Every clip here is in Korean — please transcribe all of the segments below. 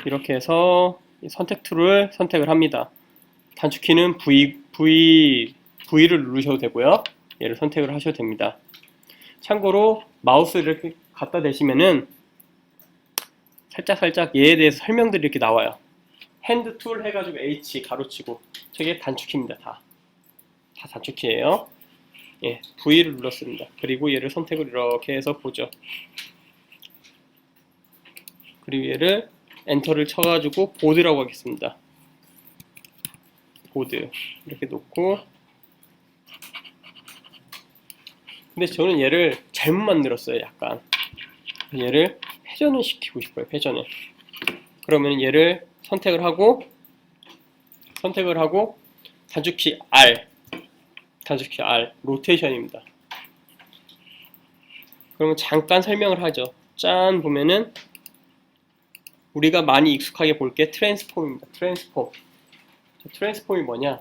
이렇게 해서 선택 툴을 선택을 합니다. 단축키는 V를 누르셔도 되고요. 얘를 선택을 하셔도 됩니다. 참고로 마우스를 이렇게 갖다 대시면은 살짝 얘에 대해서 설명들이 이렇게 나와요. 핸드 툴 해가지고 H 가로치고 저게 단축키입니다. 다 단축키예요. 예, V를 눌렀습니다. 그리고 얘를 선택을 이렇게 해서 보죠. 그리고 얘를 엔터를 쳐가지고 보드라고 하겠습니다. 보드 이렇게 놓고, 근데 저는 얘를 잘못 만들었어요. 약간 얘를 회전을 시키고 싶어요. 회전을. 그러면 얘를 선택을 하고 단축키 R 로테이션입니다. 그러면 잠깐 설명을 하죠. 짠 보면은 우리가 많이 익숙하게 볼 게 트랜스폼입니다. 트랜스폼이 뭐냐?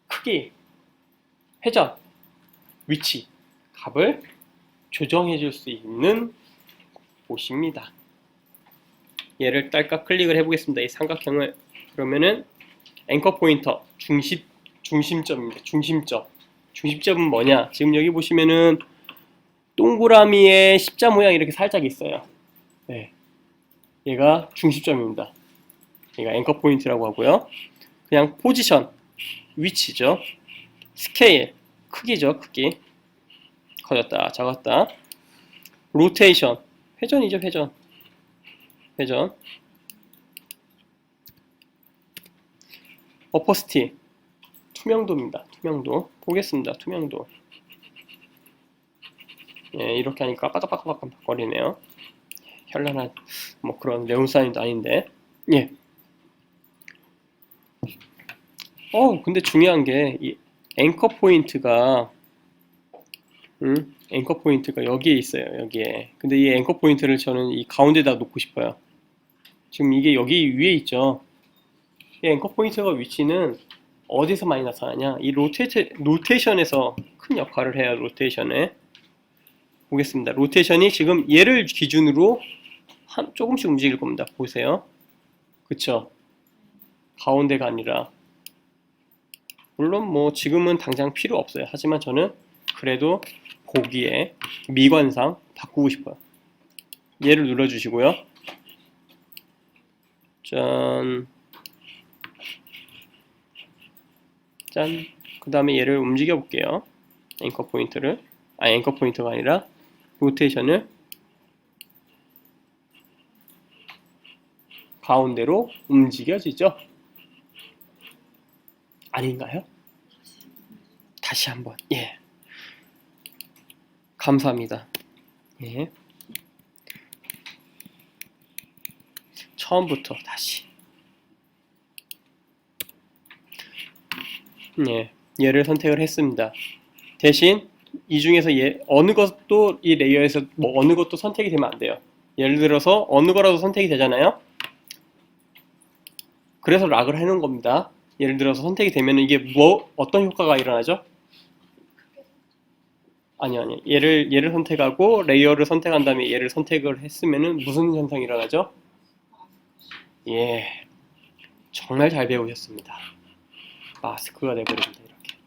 크기, 회전, 위치, 값을 조정해 줄 수 있는 곳입니다. 얘를 딸깍 클릭을 해보겠습니다. 이 삼각형을. 그러면은 앵커 포인터, 중심점입니다. 중심점은 뭐냐? 지금 여기 보시면은 동그라미에 십자 모양 이렇게 살짝 있어요. 네. 얘가 중심점입니다. 얘가 앵커 포인트라고 하고요. 그냥 포지션, 위치죠. 스케일, 크기죠. 크기. 커졌다, 작았다. 로테이션, 회전이죠. 회전. 어퍼시티, 투명도입니다. 투명도. 보겠습니다. 투명도. 예, 이렇게 하니까 빠깍빠깍 거리네요. 현란한 뭐 그런 네온사인도 아닌데. 예. 근데 중요한 게 이 앵커 포인트가 여기에 있어요. 여기에. 근데 이 앵커 포인트를 저는 이 가운데다 놓고 싶어요. 지금 이게 여기 위에 있죠. 이 앵커 포인트가 위치는 어디서 많이 나타나냐? 이 로테이션에서 큰 역할을 해요. 로테이션에. 보겠습니다. 로테이션이 지금 얘를 기준으로 조금씩 움직일 겁니다. 보세요. 그쵸? 가운데가 아니라. 물론 뭐 지금은 당장 필요 없어요. 하지만 저는 그래도 보기에 미관상 바꾸고 싶어요. 얘를 눌러주시고요. 짠. 그 다음에 얘를 움직여 볼게요. 앵커 포인트가 아니라 로테이션을 가운데로 움직여지죠? 아닌가요? 다시 한번. 예. 감사합니다. 예. 처음부터 다시. 예. 얘를 선택을 했습니다. 대신 이 중에서 어느 것도 이 레이어에서 뭐 어느 것도 선택이 되면 안 돼요. 예를 들어서 어느 거라도 선택이 되잖아요. 그래서 락을 해놓은 겁니다. 예를 들어서 선택이 되면 이게 어떤 효과가 일어나죠? 아니요. 얘를 선택하고 레이어를 선택한 다음에 얘를 선택을 했으면은 무슨 현상이 일어나죠? 예. 정말 잘 배우셨습니다. 마스크가 돼버립니다. 이렇게.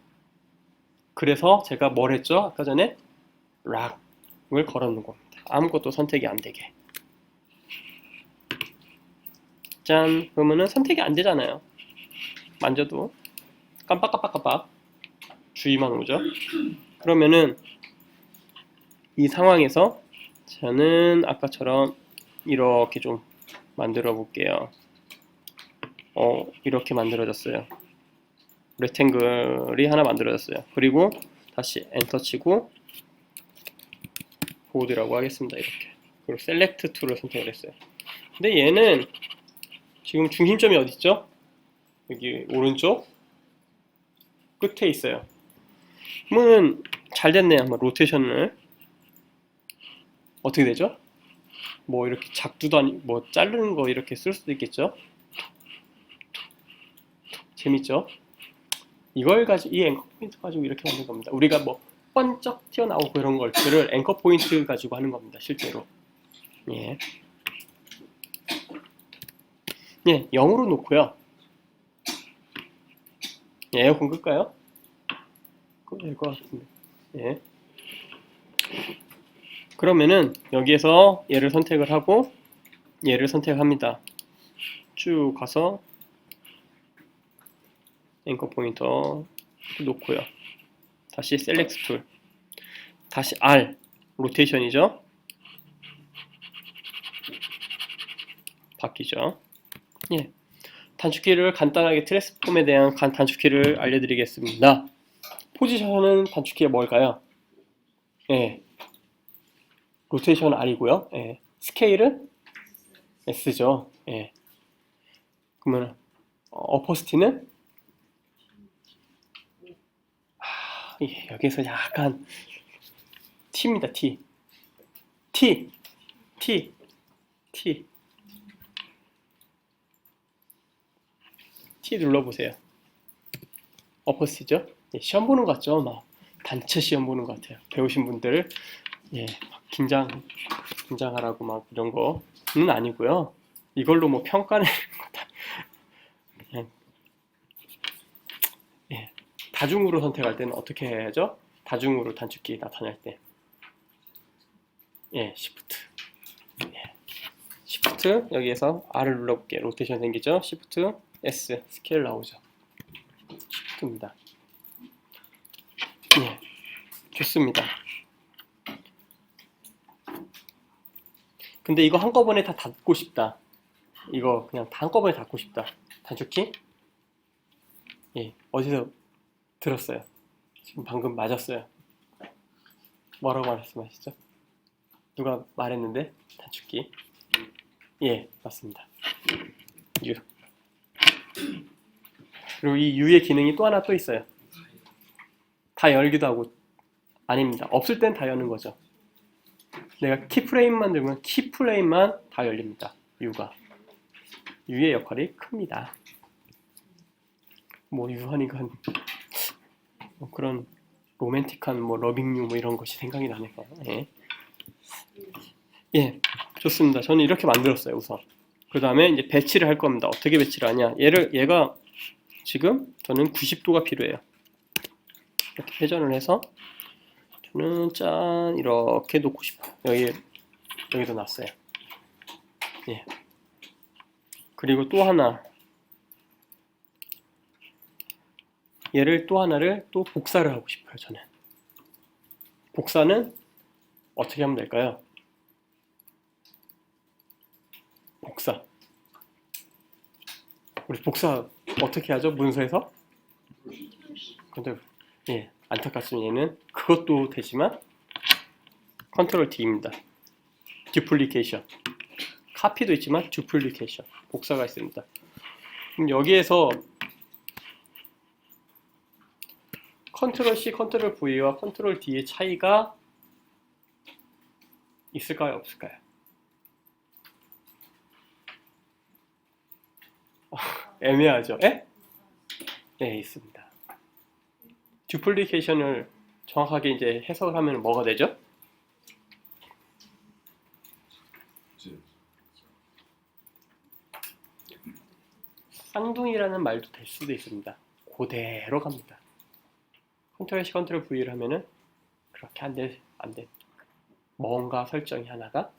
그래서 제가 뭘 했죠? 아까 전에 락을 걸어놓은 겁니다. 아무것도 선택이 안 되게. 짠. 그러면은 선택이 안 되잖아요. 만져도 깜빡깜빡깜빡 주의만 오죠. 그러면은 이 상황에서 저는 아까처럼 이렇게 좀 만들어 볼게요. 이렇게 만들어졌어요. 렉탱글이 하나 만들어졌어요. 그리고 다시 엔터 치고 보드라고 하겠습니다. 이렇게. 그리고 셀렉트 툴을 선택을 했어요. 근데 얘는 지금 중심점이 어디 있죠? 여기 오른쪽 끝에 있어요. 그러면 잘 됐네요. 한번 로테이션을 어떻게 되죠? 뭐 이렇게 작두도 아니 뭐 자르는 거 이렇게 쓸 수도 있겠죠? 재밌죠? 이걸 가지고 이 앵커 포인트 가지고 이렇게 하는 겁니다. 우리가 뭐 번쩍 튀어나오고 그런 것들을 앵커 포인트 가지고 하는 겁니다. 실제로. 예. 예, 0으로 놓고요. 예, 에어컨 끌까요? 끄면 될 것 같은데. 예. 그러면은 여기에서 얘를 선택을 하고 얘를 선택합니다. 쭉 가서 앵커 포인터 놓고요. 다시 셀렉트 툴. 다시 R. 로테이션이죠. 바뀌죠. 예. 단축키를 간단하게 트랜스폼에 대한 단축키를 알려드리겠습니다. 포지션은 단축키가 뭘까요? 예. 로테이션 R이고요. 예. 스케일은 S죠. 예. 그러면 어퍼시티는 예, 여기서 약간 T입니다. T. T. T. T. T 눌러보세요. 어퍼시티죠? 예, 시험 보는 것 같죠? 막 단체 시험 보는 것 같아요. 배우신 분들 예, 긴장하라고 막 이런 거는 아니고요. 이걸로 뭐 평가는 그냥 예, 다중으로 선택할 때는 어떻게 해야죠? 다중으로 단축키 나타낼 때 예, Shift 예, Shift 여기에서 R을 눌러볼게요. 로테이션 생기죠? Shift S 스케일 나오죠? Shift입니다. 예, 좋습니다. 근데 이거 한꺼번에 다 닫고 싶다. 이거 그냥 다 한꺼번에 닫고 싶다. 단축키? 예, 어디서 들었어요? 지금 방금 맞았어요. 뭐라고 말씀하시죠? 누가 말했는데? 단축키. 예, 맞습니다. U. 그리고 이 U의 기능이 또 하나 또 있어요. 다 열기도 하고 아닙니다. 없을 땐 다 여는 거죠. 내가 키프레임만 들면 키프레임만 다 열립니다. U가. U의 역할이 큽니다. 뭐 유한이가 뭐 그런 로맨틱한 뭐 러빙유 뭐 이런 것이 생각이 나네요. 예. 예, 좋습니다. 저는 이렇게 만들었어요. 우선 그 다음에 이제 배치를 할 겁니다. 어떻게 배치를 하냐? 얘가 지금 저는 90도가 필요해요. 이렇게 회전을 해서 저는 짠 이렇게 놓고 싶어요. 여기도 놨어요. 예. 그리고 또 하나 얘를 또 하나를 또 복사를 하고 싶어요. 저는 복사는 어떻게 하면 될까요? 복사 우리 복사 어떻게 하죠? 문서에서? 근데 예, 안타깝지만 얘는 그것도 되지만 컨트롤 D입니다. 듀플리케이션 카피도 있지만 듀플리케이션 복사가 있습니다. 그럼 여기에서 컨트롤 C, 컨트롤 V와 컨트롤 D의 차이가 있을까요? 없을까요? 애매하죠? 예? 네, 있습니다. 듀플리케이션을 정확하게 이제 해석을 하면 뭐가 되죠? 쌍둥이라는 말도 될 수도 있습니다. 그대로 갑니다. 컨트롤 C, 컨트롤 V를 하면은 그렇게 안 돼. 뭔가 설정이 하나가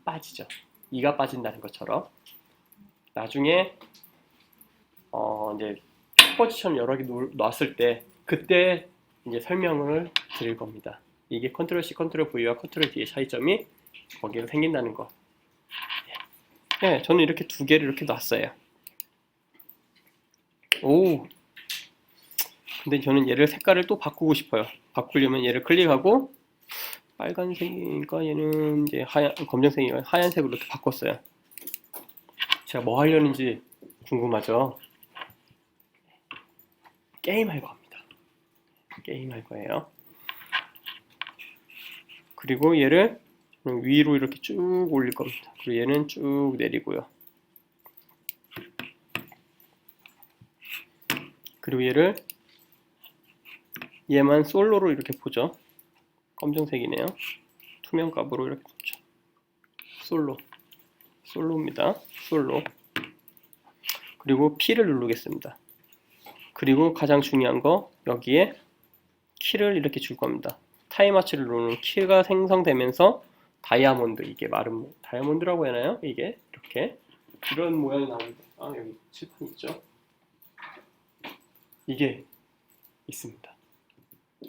빠지죠. 이가 빠진다는 것처럼 나중에 이제 포지션 여러 개 놨을 때 그때 이제 설명을 드릴 겁니다. 이게 컨트롤 C, 컨트롤 V와 컨트롤 D의 차이점이 거기서 생긴다는 거. 네, 저는 이렇게 두 개를 이렇게 놨어요. 오, 근데 저는 얘를 색깔을 또 바꾸고 싶어요. 바꾸려면 얘를 클릭하고 빨간색이니까 얘는 이제 검정색이니까 하얀색으로 이렇게 바꿨어요. 제가 뭐 하려는지 궁금하죠? 게임할 겁니다. 게임할 거예요. 그리고 얘를 위로 이렇게 쭉 올릴 겁니다. 그리고 얘는 쭉 내리고요. 그리고 얘만 솔로로 이렇게 보죠. 검정색이네요. 투명 값으로 이렇게 보죠. 솔로입니다. 솔로. 그리고 P를 누르겠습니다. 그리고 가장 중요한 거 여기에 키를 이렇게 줄 겁니다. 타임와치를 누르는 키가 생성되면서 다이아몬드, 이게 마른 다이아몬드라고 해야 하나요? 이게 이렇게 이런 모양이 나옵니다. 아, 여기 칠판 있죠? 이게 있습니다.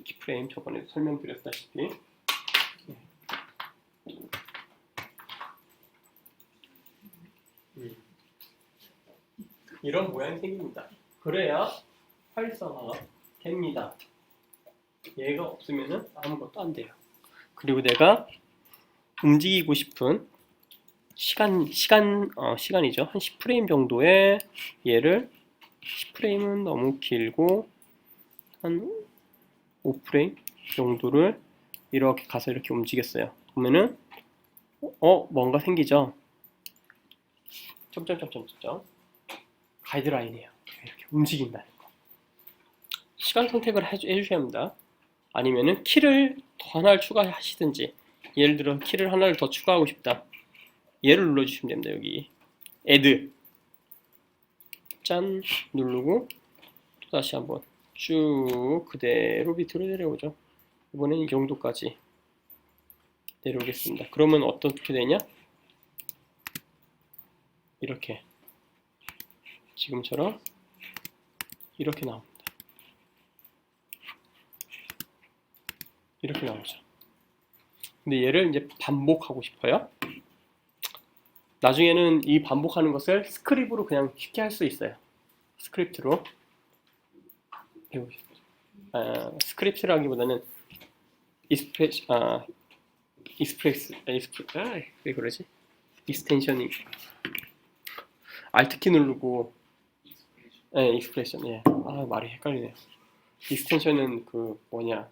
키프레임 저번에 설명드렸다시피 이런 모양이 생깁니다. 그래야 활성화가 됩니다. 얘가 없으면은 아무것도 안 돼요. 그리고 내가 움직이고 싶은 시간이죠. 한 10프레임 정도의 얘를 10프레임은 너무 길고 한 5프레임 정도를 이렇게 가서 이렇게 움직였어요. 보면은 뭔가 생기죠. 점점점점점 가이드라인이에요. 이렇게 움직인다는 거. 시간 선택을 해주셔야 합니다. 아니면은 키를 더 하나를 추가하시든지, 예를 들어 키를 하나를 더 추가하고 싶다. 얘를 눌러주시면 됩니다. 여기 add 짠 누르고 또 다시 한번 쭉 그대로 밑으로 내려오죠. 이번엔 이 정도까지 내려오겠습니다. 그러면 어떻게 되냐? 이렇게 지금처럼 이렇게 나옵니다. 이렇게 나오죠. 근데 얘를 이제 반복하고 싶어요. 나중에는 이 반복하는 것을 스크립트로 그냥 쉽게 할 수 있어요. 스크립트로 배우시죠. 스크립트라기보다는 왜 그러지? 익스텐션이 Alt키 누르고 익스프레션 말이 헷갈리네요. 익스텐션은 그 뭐냐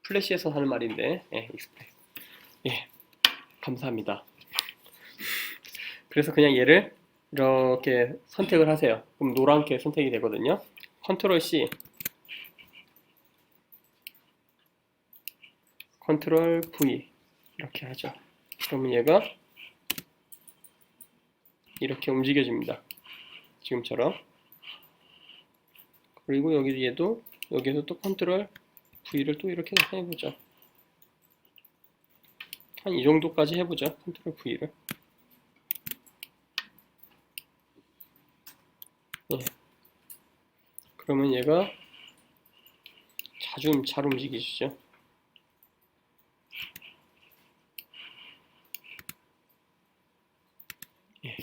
플래시에서 하는 말인데 익스프레션 감사합니다. 그래서 그냥 얘를 이렇게 선택을 하세요. 그럼 노랗게 선택이 되거든요. 컨트롤 C 컨트롤 V 이렇게 하죠. 그러면 얘가 이렇게 움직여집니다. 지금처럼. 그리고 얘도 여기서 또 컨트롤 V를 또 이렇게 해보죠. 한 이 정도까지 해보죠. 컨트롤 V를. 그러면 얘가 잘 움직이시죠.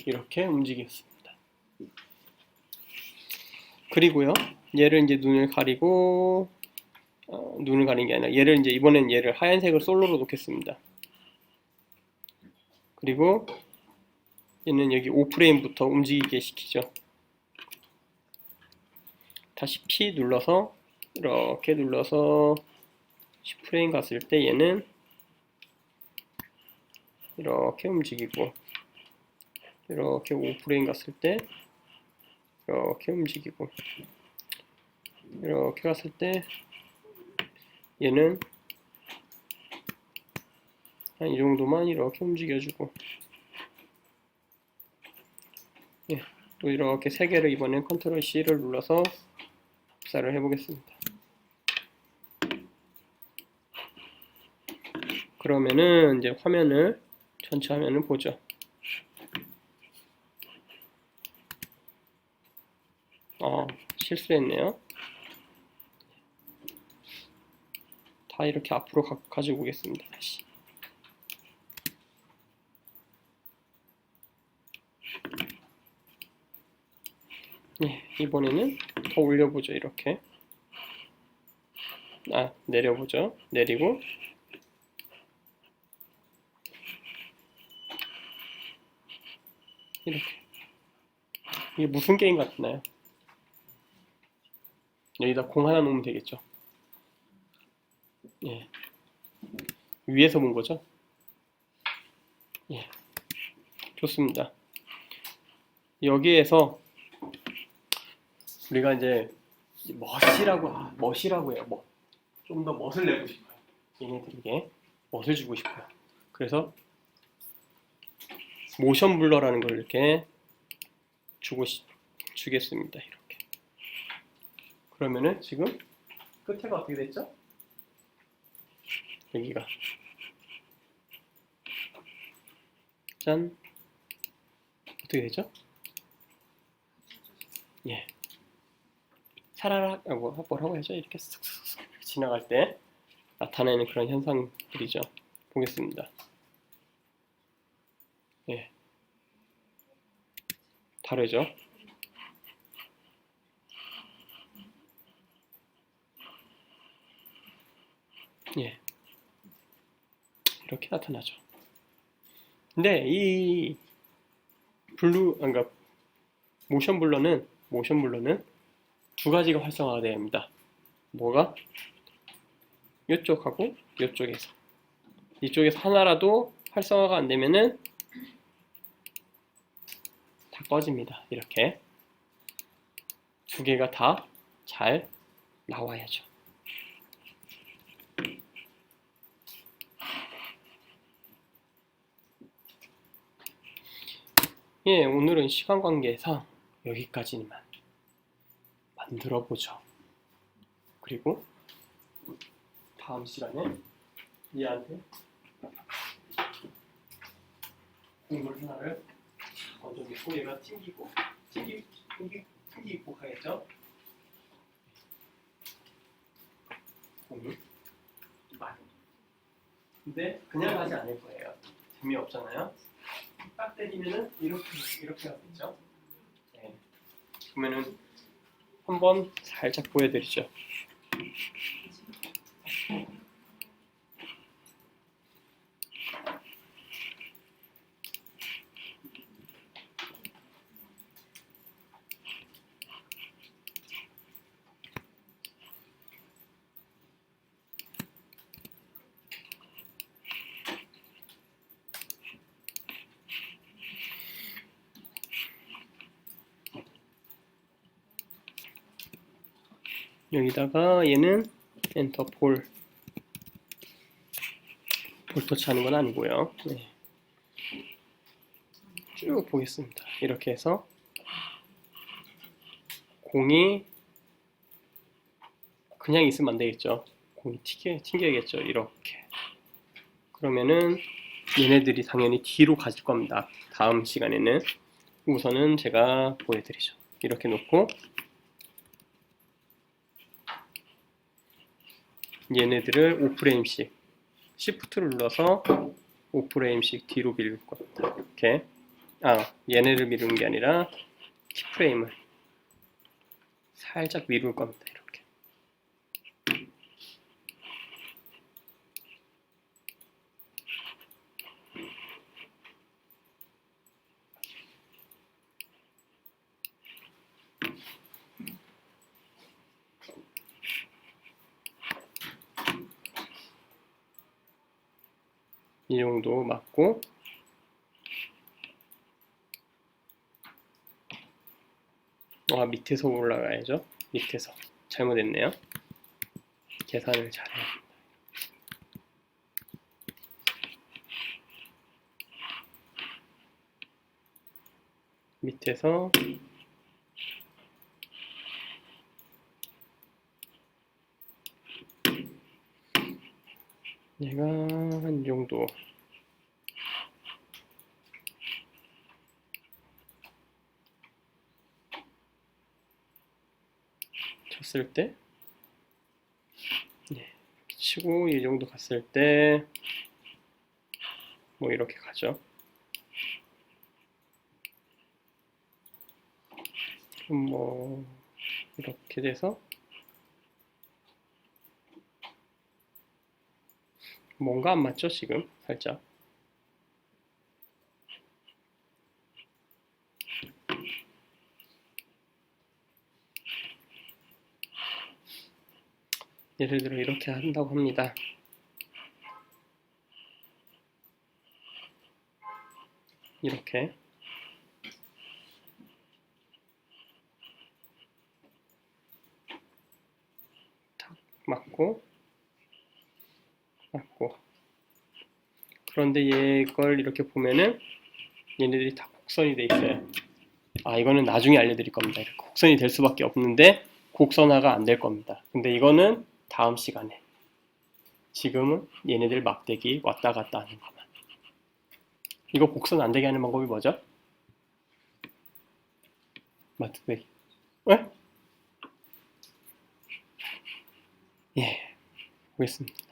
이렇게 움직였습니다. 그리고요, 얘를 이제 눈을 가리고 눈을 가리는 게 아니라 이번엔 얘를 하얀색을 솔로로 놓겠습니다. 그리고 얘는 여기 5프레임부터 움직이게 시키죠. 다시 P 눌러서 이렇게 눌러서 10프레임 갔을 때 얘는 이렇게 움직이고, 이렇게 5프레임 갔을 때 이렇게 움직이고, 이렇게 갔을 때 얘는 한 이 정도만 이렇게 움직여주고, 또 이렇게 세 개를 이번엔 컨트롤 C를 눌러서 복사를 해보겠습니다. 그러면은 이제 전체 화면을 보죠. 실수했네요. 다 이렇게 앞으로 가지고 오겠습니다. 다시. 이번에는 더 올려보죠. 이렇게. 내려보죠. 내리고 이렇게. 이게 무슨 게임 같나요? 여기다 공 하나 놓으면 되겠죠. 위에서 본 거죠? 좋습니다. 여기에서 우리가 이제 멋이라고 해요. 좀 더 멋을 내고 싶어요. 얘네들에게 멋을 주고 싶어요. 그래서 모션 블러라는 걸 이렇게 주겠습니다. 이렇게. 그러면은 지금 끝에가 어떻게 됐죠? 여기가 짠 어떻게 되죠? 예, 사라락 하고 뭐라고 하죠? 이렇게 쓱쓱쓱 지나갈 때 나타내는 그런 현상들이죠. 보겠습니다. 예, 다르죠? 예, 이렇게 나타나죠. 근데 이 그러니까 모션 블러는 두 가지가 활성화가 되어야 합니다. 뭐가? 이쪽하고 이쪽에서. 이쪽에서 하나라도 활성화가 안 되면은 다 꺼집니다. 이렇게 두 개가 다 잘 나와야죠. 예, 오늘은 시간 관계상 여기까지만 만들어 보죠. 그리고 다음 시간에 얘한테 국물 하나를 얹어놓고 얘가 튕기고 하겠죠? 국물 많이. 근데 그냥 하지 않을 거예요. 재미없잖아요. 딱 때리면은 이렇게 하겠죠? 네. 그러면은 한번 살짝 보여드리죠. 여기다가 얘는 엔터 볼터치 하는 건 아니고요. 네. 쭉 보겠습니다. 이렇게 해서 공이 그냥 있으면 안 되겠죠. 공이 튕겨야겠죠. 이렇게. 그러면은 얘네들이 당연히 뒤로 가질 겁니다. 다음 시간에는 우선은 제가 보여드리죠. 이렇게 놓고 얘네들을 5프레임씩 Shift를 눌러서 5프레임씩 뒤로 밀 겁니다. 이렇게. 얘네를 미루는 게 아니라 키프레임을 살짝 미룰 겁니다. 이렇게. 이 정도 맞고 밑에서 올라가야죠. 밑에서 잘못했네요. 계산을 잘해야 합니다. 밑에서 얘가 한 정도 쳤을 때 치고 이 정도 갔을 때 뭐 이렇게 가죠. 그럼 뭐 이렇게 돼서 뭔가 안 맞죠 지금 살짝. 예를 들어 이렇게 한다고 합니다. 이렇게 탁 맞고 그런데 얘걸 이렇게 보면은 얘네들이 다 곡선이 돼 있어요. 이거는 나중에 알려드릴 겁니다. 이렇게 곡선이 될 수밖에 없는데 곡선화가 안 될 겁니다. 근데 이거는 다음 시간에. 지금은 얘네들 막대기 왔다 갔다 하는 것만. 이거 곡선 안 되게 하는 방법이 뭐죠? 막대기. 에? 예, 보겠습니다.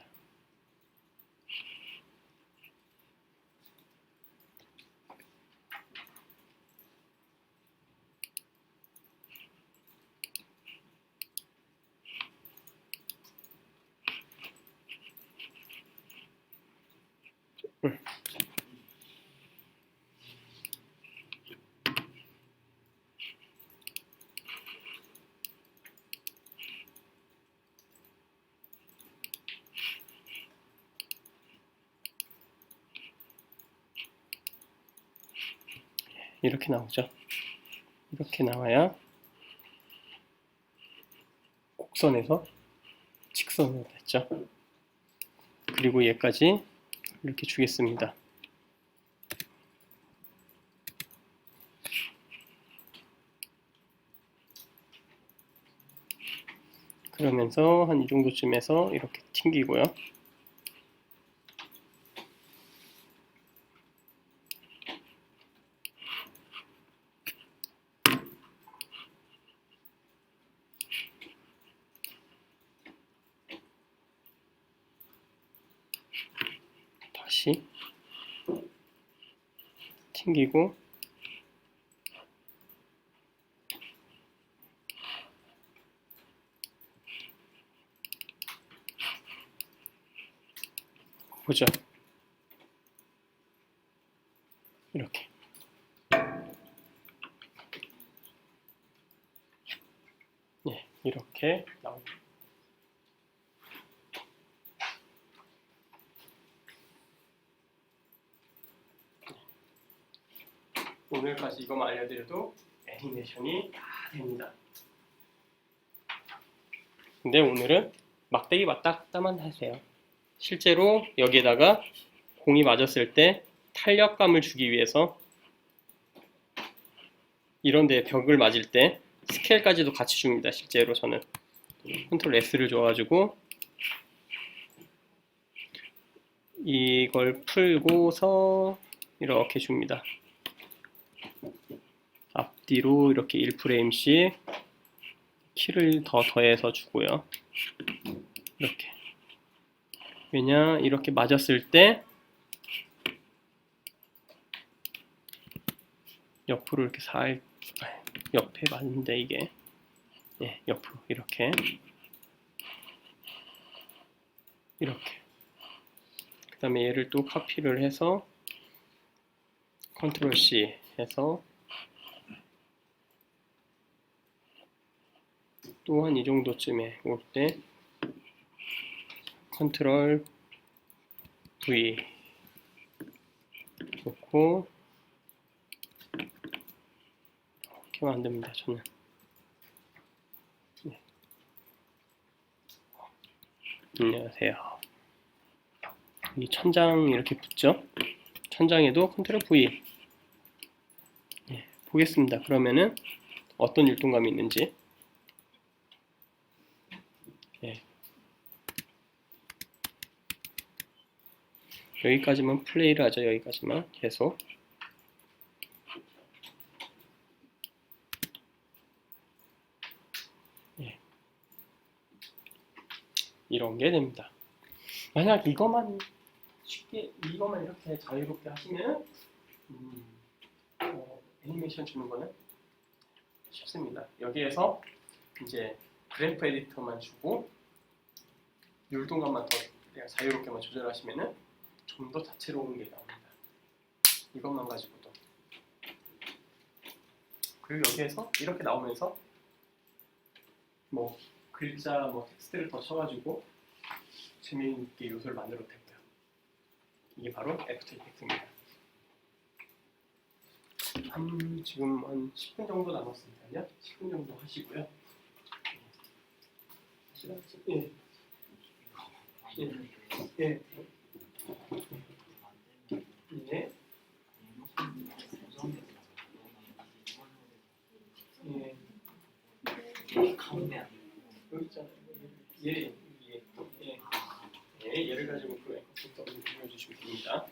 이렇게 나오죠. 이렇게 나와야 곡선에서 직선으로 됐죠. 그리고 얘까지 이렇게 주겠습니다. 그러면서 한 이 정도쯤에서 이렇게 튕기고요. 다시 튕기고 보죠. 이렇게. 예, 이렇게 나옵니다. 오늘까지 이것만 알려드려도 애니메이션이 다 됩니다. 근데 오늘은 막대기 왔다 갔다만 하세요. 실제로 여기에다가 공이 맞았을 때 탄력감을 주기 위해서 이런 데 벽을 맞을 때 스케일까지도 같이 줍니다. 실제로 저는 컨트롤 S를 줘가지고 이걸 풀고서 이렇게 줍니다. 앞뒤로 이렇게 1프레임씩 키를 더 더해서 주고요. 이렇게. 왜냐, 이렇게 맞았을 때 옆으로 이렇게 옆에 맞는데 이게 옆으로 이렇게 그 다음에 얘를 또 카피를 해서 컨트롤 C 해서 또 한 이 정도쯤에 올 때 컨트롤 V 놓고 이렇게 만듭니다. 저는 안녕하세요. 이 천장 이렇게 붙죠? 천장에도 컨트롤 V. 보겠습니다. 그러면은 어떤 율동감이 있는지. 여기까지만 플레이를 하죠. 여기까지만 계속. 이런 게 됩니다. 만약 이것만 이렇게 자유롭게 하시면 애니메이션 주는 거는 쉽습니다. 여기에서 이제 그래프 에디터만 주고 율동감만 더 자유롭게만 조절하시면은 좀 더 다채로운 게 나옵니다. 이것만 가지고도. 그리고 여기에서 이렇게 나오면서 뭐 글자, 뭐 텍스트를 더 쳐가지고 재미있게 요소를 만들어도 되고요. 이게 바로 애프터 이펙트입니다. 지금 한 10분 정도 남았으니까요. 10분 정도 하시고요. 예. 예. 예. 여기 가운데 안 있고. 여기 있잖아요. 얘, 얘, 얘, 얘를 가지고 그 앵커 포인트 보여주시면 됩니다.